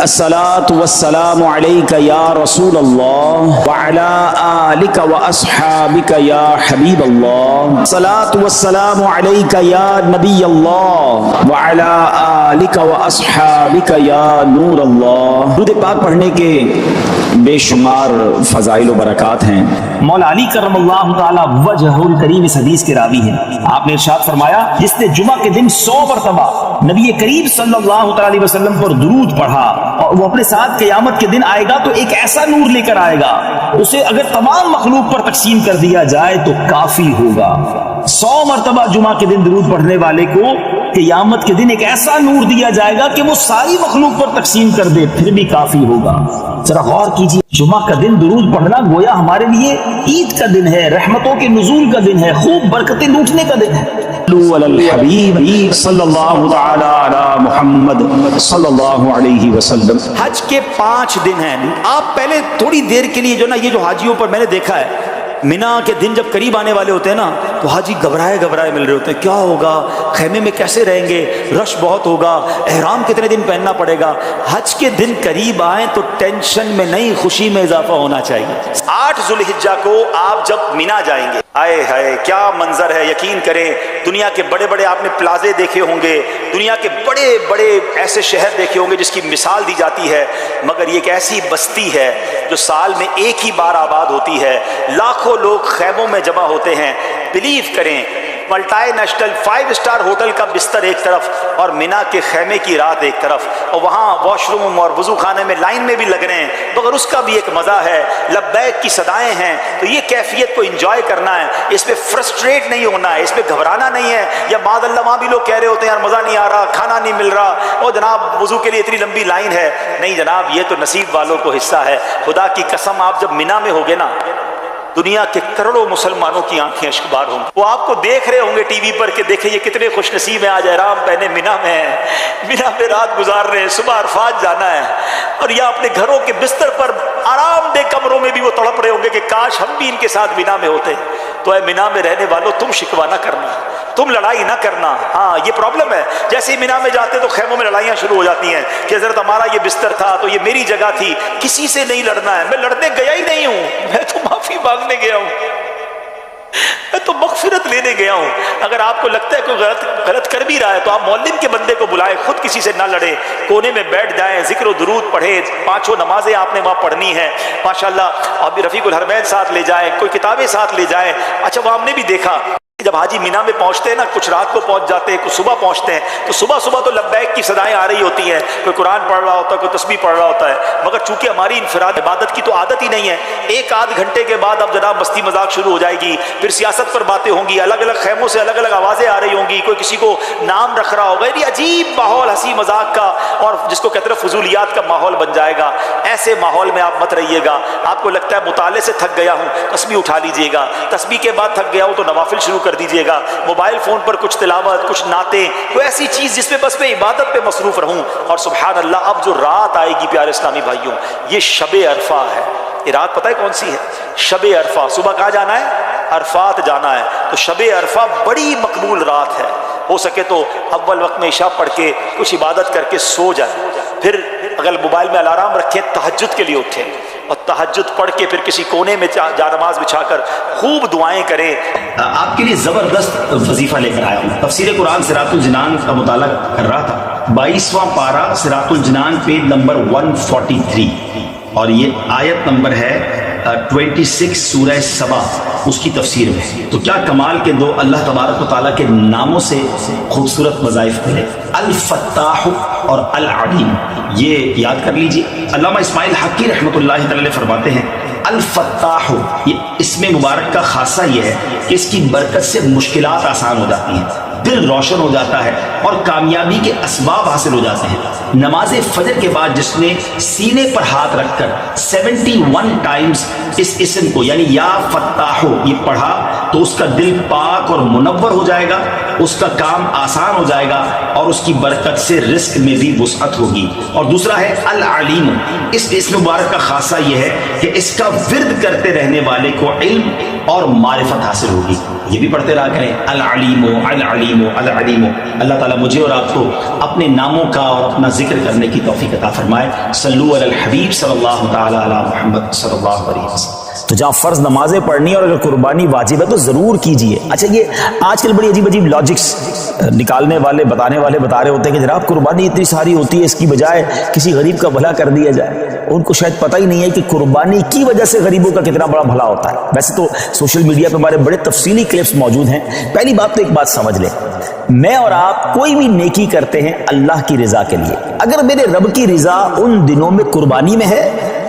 الصلاة والسلام عليك يا رسول الله وعلى آلك وأصحابك يا حبيب الله. الصلاة والسلام عليك يا نبي الله وعلى آلك وأصحابك يا نور الله. درود پاک پڑھنے کے بے شمار فضائل و برکات ہیں. مولا علی کرم اللہ تعالی وجہ الکریم اس حدیث کے راوی ہیں. آپ نے ارشاد فرمایا جس نے جمعہ کے دن 100 مرتبہ نبی کریم صلی اللہ علیہ وسلم پر درود پڑھا اور وہ اپنے ساتھ قیامت کے دن آئے گا تو ایک ایسا نور لے کر آئے گا اسے اگر تمام مخلوق پر تقسیم کر دیا جائے تو کافی ہوگا. 100 مرتبہ جمعہ کے دن درود پڑھنے والے کو قیامت کے دن ایک ایسا نور دیا جائے گا کہ وہ ساری مخلوق پر تقسیم کر دے پھر بھی کافی ہوگا. ذرا غور کیجیے، جمعہ کا دن درود پڑھنا گویا ہمارے لیے عید کا دن ہے، رحمتوں کے نزول کا دن ہے، خوب برکتیں لوٹنے کا دن ہے. الحبیب صلی اللہ تعالی علی محمد صلی اللہ علیہ وسلم. حج کے 5 دن ہیں. آپ پہلے تھوڑی دیر کے لیے جو نا یہ جو حاجیوں پر میں نے دیکھا ہے مینا کے دن جب قریب آنے والے ہوتے ہیں نا تو حاجی گھبرائے مل رہے ہوتے ہیں، کیا ہوگا، خیمے میں کیسے رہیں گے، رش بہت ہوگا، احرام کتنے دن پہننا پڑے گا. حج کے دن قریب آئیں تو ٹینشن میں نہیں، خوشی میں اضافہ ہونا چاہیے. 8 ذوالحجہ کو آپ جب مینا جائیں گے، آئے ہائے کیا منظر ہے. یقین کریں دنیا کے بڑے بڑے آپ نے پلازے دیکھے ہوں گے، دنیا کے بڑے بڑے ایسے شہر دیکھے ہوں گے جس کی مثال دی جاتی ہے، مگر یہ ایک ایسی بستی ہے جو سال میں ایک ہی بار آباد ہوتی ہے. لاکھوں لوگ خیموں میں جمع ہوتے ہیں. بلیو کریں ملٹائی نیشنل 5 اسٹار ہوٹل کا بستر ایک طرف اور مینا کے خیمے کی رات ایک طرف، اور وہاں واش روم اور وضو خانے میں لائن میں بھی لگ رہے ہیں، مگر اس کا بھی ایک مزہ ہے. لبیک کی صدائیں ہیں. تو یہ کیفیت کو انجوائے کرنا ہے، اس پہ فرسٹریٹ نہیں ہونا ہے، اس پہ گھبرانا نہیں ہے. یا بعد اللہ وہاں بھی لوگ کہہ رہے ہوتے ہیں یار مزہ نہیں آ رہا، کھانا نہیں مل رہا، اور جناب وضو کے لیے اتنی لمبی لائن ہے. نہیں جناب، یہ تو نصیب والوں کو حصہ ہے. خدا کی قسم آپ جب مینا میں ہوگے نا، دنیا کے کروڑوں مسلمانوں کی آنکھیں اشکبار ہوں گی. وہ آپ کو دیکھ رہے ہوں گے ٹی وی پر کہ دیکھیں یہ کتنے خوش نصیب ہیں، آج احرام پہنے مینا میں ہیں، مینا میں رات گزار رہے ہیں، صبح عرفات جانا ہے. اور یا اپنے گھروں کے بستر پر آرام دہ کمروں میں بھی وہ تڑپ رہے ہوں گے کہ کاش ہم بھی ان کے ساتھ مینا میں ہوتے. تو اے مینا میں رہنے والوں، تم شکوہ نہ کرنا، تم لڑائی نہ کرنا. ہاں یہ پرابلم ہے، جیسے ہی مینا میں جاتے تو خیموں میں لڑائیاں شروع ہو جاتی ہیں کہ حضرت ہمارا یہ بستر تھا تو یہ میری جگہ تھی. کسی سے نہیں لڑنا ہے. میں لڑنے گیا ہی نہیں ہوں، میں تو معافی مانگنے گیا ہوں، میں تو مغفرت لینے گیا ہوں. اگر آپ کو لگتا ہے کوئی غلط کر بھی رہا ہے تو آپ معلم کے بندے کو بلائیں، خود کسی سے نہ لڑیں، کونے میں بیٹھ جائیں، ذکر و درود پڑھیں. 5 نمازیں آپ نے وہاں پڑھنی ہیں ماشاءاللہ. ابھی رفیق الحرمین ساتھ لے جائیں، کوئی کتابیں ساتھ لے جائیں. اچھا وہ ہم نے بھی دیکھا جب حاجی مینا میں پہنچتے ہیں نا، کچھ رات کو پہنچ جاتے ہیں، کچھ صبح پہنچتے ہیں، تو صبح تو لبیک کی صدائیں آ رہی ہوتی ہیں، کوئی قرآن پڑھ رہا ہوتا ہے، کوئی تسبیح پڑھ رہا ہوتا ہے. مگر چونکہ ہماری انفراد عبادت کی تو عادت ہی نہیں ہے، 1 آدھ گھنٹے کے بعد اب جناب مستی مذاق شروع ہو جائے گی، پھر سیاست پر باتیں ہوں گی، الگ الگ خیموں سے الگ الگ آوازیں آ رہی ہوں گی، کوئی کسی کو نام رکھ رہا ہوگا. یہ عجیب ماحول ہنسی مذاق کا اور جس کو کہتے ہیں فضولیات کا ماحول بن جائے گا. ایسے ماحول میں آپ مت رہیے گا. آپ کو لگتا ہے مطالعے سے تھک گیا ہوں، تسبیح اٹھا لیجئے گا. تسبیح کے بعد تھک گیا ہوں تو نوافل شروع کر دیجئے گا. موبائل فون پر کچھ تلاوت، کچھ نعتیں، کوئی ایسی چیز جس میں بس میں عبادت پہ مصروف رہوں. اور سبحان اللہ اب جو رات آئے گی پیارے اسلامی بھائیوں، یہ شب عرفہ ہے. یہ رات پتہ ہے کون سی ہے؟ شب عرفہ. صبح کہاں جانا ہے؟ عرفات جانا ہے. تو شب عرفہ بڑی مقبول رات ہے. ہو سکے تو اول وقت میں عشاء پڑھ کے کچھ عبادت کر کے سو جائیں. پھر اگر موبائل میں الارم رکھیں تہجد کے لیے اٹھیں اور تہجد پڑھ کے پھر کسی کونے میں جا نماز بچھا کر خوب دعائیں کریں. آپ کے لیے زبردست وظیفہ لے کر آیا ہوں. تفسیر قرآن صراط الجنان کا مطالعہ کر رہا تھا. 22واں پارہ صراط الجنان پیج نمبر 143 اور یہ آیت نمبر ہے 26 سورہ سبا، اس کی تفسیر میں. تو کیا کمال کے 2 اللہ تبارک و تعالیٰ کے ناموں سے خوبصورت وظائف ملے، الفتاح اور العلیم. یہ یاد کر لیجئے. علامہ اسماعیل حقی رحمۃ اللہ تعالی فرماتے ہیں الفتاح، یہ اسم مبارک کا خاصہ یہ ہے کہ اس کی برکت سے مشکلات آسان ہو جاتی ہیں، دل روشن ہو جاتا ہے اور کامیابی کے اسباب حاصل ہو جاتے ہیں. نماز فجر کے بعد جس نے سینے پر ہاتھ رکھ کر 71 ٹائمز اس اسم کو یعنی یا فتاحو یہ پڑھا تو اس کا دل پاک اور منور ہو جائے گا، اس کا کام آسان ہو جائے گا اور اس کی برکت سے رزق میں بھی وسعت ہوگی۔ اور دوسرا ہے العلیم، اس اسم مبارک کا خاصہ یہ ہے کہ اس کا ورد کرتے رہنے والے کو علم اور معرفت حاصل ہوگی۔ یہ بھی پڑھتے رہا کریں، العلیم العلیم العلیم۔ اللہ تعالیٰ مجھے اور آپ کو اپنے ناموں کا اور اپنا ذکر کرنے کی توفیق عطا فرمائے۔ صلو علی الحبیب صلی اللہ تعالی علی محمد صلی اللہ علیہ وسلم۔ تو جہاں فرض نمازیں پڑھنی ہے اور اگر قربانی واجب ہے تو ضرور کیجئے۔ اچھا، یہ آج کل بڑی عجیب عجیب لاجکس نکالنے والے بتانے والے بتا رہے ہوتے ہیں کہ جناب قربانی اتنی ساری ہوتی ہے، اس کی بجائے کسی غریب کا بھلا کر دیا جائے۔ ان کو شاید پتہ ہی نہیں ہے کہ قربانی کی وجہ سے غریبوں کا کتنا بڑا بھلا ہوتا ہے۔ ویسے تو سوشل میڈیا پہ ہمارے بڑے تفصیلی کلپس موجود ہیں۔ پہلی بات تو ایک بات سمجھ لیں، میں اور آپ کوئی بھی نیکی کرتے ہیں اللہ کی رضا کے لیے۔ اگر میرے رب کی رضا ان دنوں میں قربانی میں ہے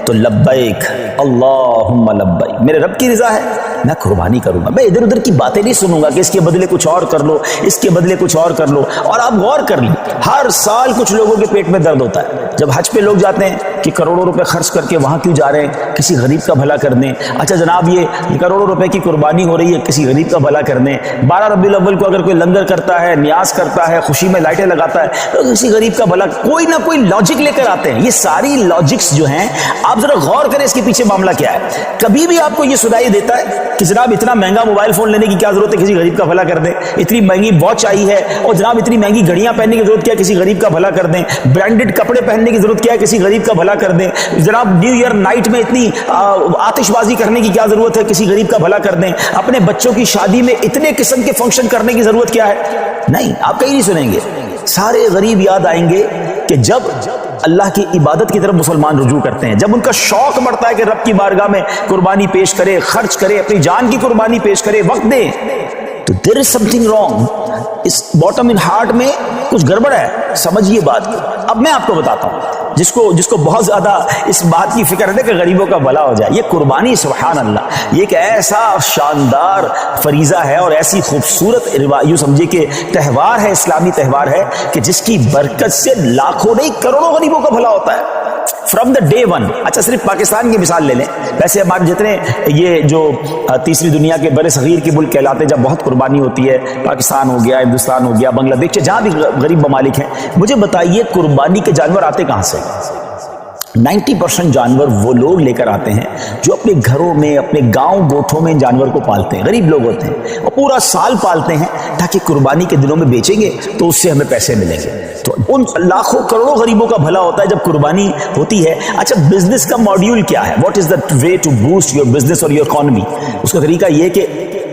تو لبیک اللہم لبیک، میرے رب کی رضا ہے میں قربانی کروں گا۔ میں ادھر ادھر کی باتیں نہیں سنوں گا کہ اس کے بدلے کچھ اور کر لو، اس کے بدلے کچھ اور کر لو۔ اور آپ غور کر لیں، ہر سال کچھ لوگوں کے پیٹ میں درد ہوتا ہے جب حج پہ لوگ جاتے ہیں کہ کروڑوں روپے خرچ کر کے وہاں کیوں جا رہے ہیں، کسی غریب کا بھلا کر دیں۔ اچھا جناب، یہ کروڑوں روپے کی قربانی ہو رہی ہے، کسی غریب کا بھلا کر دیں۔ 12 ربیع الاول کو اگر کوئی لنگر کرتا ہے، نیاز کرتا ہے، خوشی میں لائٹیں لگاتا ہے تو کسی غریب کا بھلا، کوئی نہ کوئی لاجک لے کر آتے ہیں۔ یہ ساری لاجکس جو ہیں، آپ ذرا غور کریں اس کے پیچھے معاملہ کیا ہے۔ کبھی بھی آپ کو یہ سنائی دیتا ہے کہ جناب اتنا مہنگا موبائل فون لینے کی کیا ضرورت ہے، کسی غریب کا بھلا کر دیں؟ اتنی مہنگی واچ آئی ہے اور جناب اتنی مہنگی گھڑیاں پہننے کی ضرورت کیا ہے، کسی غریب کا بھلا کر دیں؟ برانڈڈ کپڑے پہننے کی ضرورت کیا ہے، کسی غریب کا بھلا کر دیں؟ جناب نیو ایئر نائٹ میں اتنی آتش بازی کرنے کی کیا ضرورت ہے، کسی غریب کا بھلا کر دیں؟ اپنے بچوں کی شادی میں اتنے قسم کے فنکشن کرنے کی ضرورت کیا ہے؟ نہیں، آپ کہیں نہیں سنیں گے۔ سارے غریب یاد آئیں گے کہ جب اللہ کی عبادت کی طرف مسلمان رجوع کرتے ہیں، جب ان کا شوق بڑھتا ہے کہ رب کی بارگاہ میں قربانی پیش کرے، خرچ کرے، اپنی جان کی قربانی پیش کرے، وقت دے، تو there is something wrong۔ اس باٹم ان ہارٹ میں کچھ گڑبڑ ہے، سمجھیے بات کی۔ اب میں آپ کو بتاتا ہوں، جس کو بہت زیادہ اس بات کی فکر ہے کہ غریبوں کا بھلا ہو جائے، یہ قربانی سبحان اللہ، یہ ایک ایسا شاندار فریضہ ہے اور ایسی خوبصورت یوں سمجھے کہ تہوار ہے، اسلامی تہوار ہے کہ جس کی برکت سے لاکھوں نہیں کروڑوں غریبوں کا بھلا ہوتا ہے فرام دا ڈے ون۔ اچھا، صرف پاکستان کی مثال لے لیں، ویسے ہمارے جتنے یہ جو تیسری دنیا کے بڑے صغیر کے ملک کہلاتے ہیں، جب بہت قربانی ہوتی ہے، پاکستان ہو گیا، ہندوستان ہو گیا، بنگلہ دیش، جہاں بھی غریب ممالک ہیں، مجھے بتائیے قربانی کے جانور آتے کہاں سے؟ 90% جانور وہ لوگ لے کر آتے ہیں جو اپنے گھروں میں، اپنے گاؤں گوٹھوں میں ان جانور کو پالتے ہیں، غریب لوگ ہوتے ہیں، اور پورا سال پالتے ہیں تاکہ قربانی کے دنوں میں بیچیں گے تو اس سے ہمیں پیسے ملیں گے۔ تو ان لاکھوں کروڑوں غریبوں کا بھلا ہوتا ہے جب قربانی ہوتی ہے۔ اچھا، بزنس کا ماڈیول کیا ہے؟ What is the way to boost your business اور یور اکانومی؟ اس کا طریقہ یہ کہ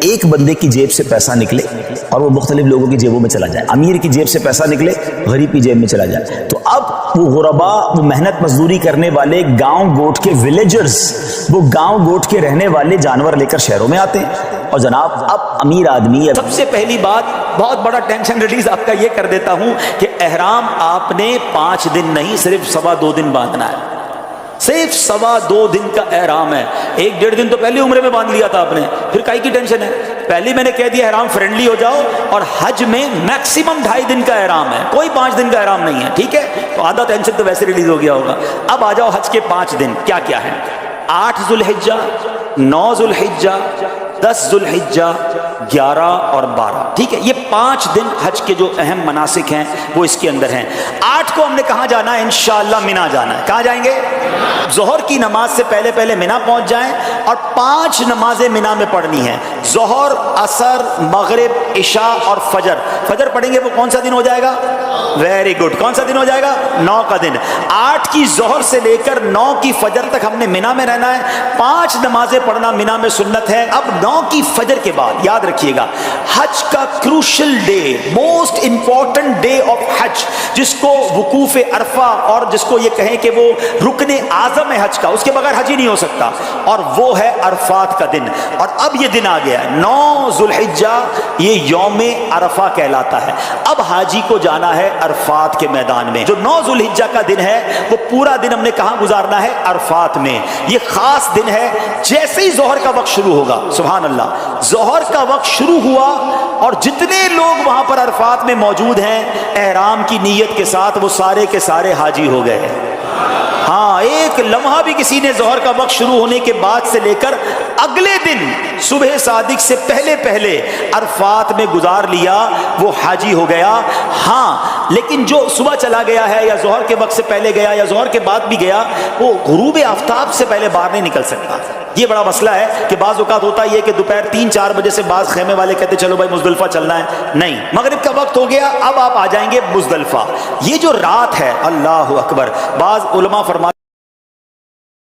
ایک بندے کی جیب سے پیسہ نکلے اور وہ مختلف لوگوں کی جیبوں میں چلا جائے، امیر کی جیب سے پیسہ نکلے، غریب کی جیب میں چلا جائے۔ تو اب وہ غربا، وہ محنت مزدوری کرنے والے گاؤں گوٹ کے ولیجرز، وہ گاؤں گوٹ کے رہنے والے جانور لے کر شہروں میں آتے ہیں، اور جناب اب امیر آدمی، سب سے پہلی بات بہت بڑا ٹینشن ریلیز آپ کا یہ کر دیتا ہوں کہ احرام آپ نے 5 دن نہیں، صرف 2.25 دن باندھنا ہے، صرف 2.25 دن کا احرام ہے۔ 1.5 دن تو پہلی عمرے میں باندھ لیا تھا آپ نے، پھر کائی کی ٹینشن ہے؟ پہلی میں نے کہہ دیا احرام فرینڈلی ہو جاؤ، اور حج میں میکسیمم 2.5 دن کا احرام ہے، کوئی 5 دن کا احرام نہیں ہے، ٹھیک ہے؟ تو آدھا ٹینشن تو ویسے ریلیز ہو گیا ہوگا۔ اب آ جاؤ حج کے 5 دن کیا کیا ہے؟ 8 ذوالحجہ، 9 ذوالحجہ، 10 ذوالحجہ، 11 اور 12، ٹھیک ہے؟ یہ 5 دن حج کے جو اہم مناسک ہیں وہ اس کے اندر ہیں۔ 8 کو ہم نے کہاں جانا ہے؟ انشاءاللہ مینا جانا ہے۔ کہاں جائیں گے؟ ظہر کی نماز سے پہلے مینا پہنچ جائیں، اور 5 نمازیں مینا میں پڑھنی ہیں، ظہر، عصر، مغرب، عشاء اور فجر۔ فجر پڑھیں گے وہ کون سا دن ہو جائے گا؟ ویری گڈ، کون سا دن ہو جائے گا؟ 9 کا دن۔ 8 کی ظہر سے لے کر 9 کی فجر تک ہم نے مینا میں رہنا ہے، 5 نمازیں پڑھنا مینا میں سنت ہے۔ اب 9 کی فجر کے بعد یاد رکھیے گا، حج کا crucial day, most important day of حج، جس کو وقوف عرفہ، اور جس کو یہ کہیں کہ وہ رکن اعظم ہے حج کا، اس کے بغیر حج ہی نہیں ہو سکتا، اور وہ ہے عرفات کا دن۔ اور اب یہ دن آ گیا ہے 9 ذوالحجہ، یہ یوم عرفہ کہلاتا ہے۔ اب حاجی کو جانا ہے عرفات کے میدان میں۔ جو 9 ذوالحجہ کا دن ہے وہ پورا دن ہم نے کہاں گزارنا ہے؟ عرفات میں۔ یہ خاص دن ہے، جیسے ہی ظہر کا وقت شروع ہوگا، سبحان اللہ، ظہر کا وقت شروع ہوا اور جتنے لوگ وہاں پر عرفات میں موجود ہیں احرام کی نیت کے ساتھ، وہ سارے کے سارے حاجی ہو گئے۔ ہاں، ایک ایک لمحہ بھی کسی نے ظہر کا وقت شروع ہونے کے بعد سے لے کر اگلے دن صبح صادق سے پہلے پہلے عرفات میں گزار لیا وہ حاجی ہو گیا۔ ہاں لیکن جو صبح چلا گیا ہے یا ظہر کے وقت سے پہلے گیا یا ظہر کے بعد بھی گیا، وہ غروب آفتاب سے پہلے باہر نہیں نکل سکتا۔ یہ بڑا مسئلہ ہے کہ بعض اوقات ہوتا یہ کہ دوپہر 3-4 بجے سے بعض خیمے والے کہتے چلو بھائی مزدلفہ چلنا ہے، نہیں، مغرب کا وقت ہو گیا اب آپ آ جائیں گے مزدلفہ۔ یہ جو رات ہے، اللہ اکبر، بعض علماء فرماتے